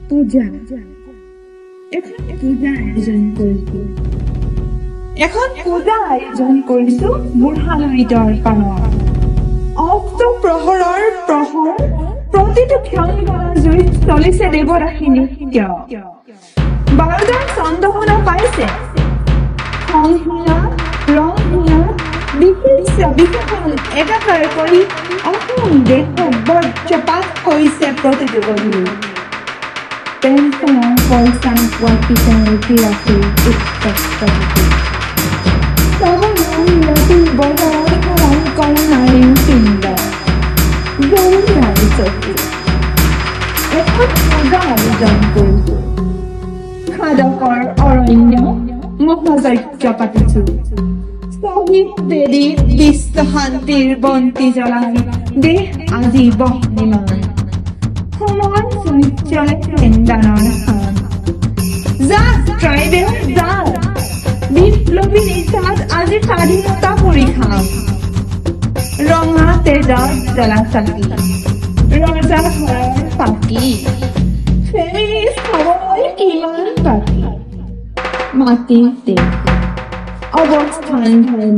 পূজা এখন পূজা আয়োজন কৰিছো বুঢ়ালৈ দৰ্পণৰ অষ্টপ্ৰহৰৰ প্ৰহৰ প্ৰতিটো ক্ষণ জুইত চলিছে দেৱদাসী নৃত্য বাৰদাৰ চন্দ্ৰমনা পাইছে সংহীয়া ৰংহীয়া বিশেষণ একাকাৰ কৰি অসম দেশক বজ্ৰপাত কৰিছে প্ৰতিটো গধূলি পেঞ্চনৰ পইচা নোপোৱা পিছৰকি ৰাখি ৰাতি বজাৰত সৰল কৰা নাৰীৰ পিণ্ড গৰু নাৰী চকু এখন পূজা আয়োজন কৰিছো খাদকৰ অৰণ্য মহাযজ্ঞ পাতিছো শ্বহীদ বেদীত বিশ্ব শান্তিৰ বন্তি জ্বলাই দেশ আজি বহ্নিমান সময় চলে চেন্দানৰ খান যাক ট্ৰাইবেল যাক বিপ্লৱী নিচাত আজি স্বাধীনতা পৰীক্ষা ৰঙা তেজত জ্বলা চাকি ৰজা ঘৰৰ পাকি ফেমিনিষ্ট হ'বলৈ কিমান বাকী মাটিতে অৱস্থান ধৰ্ম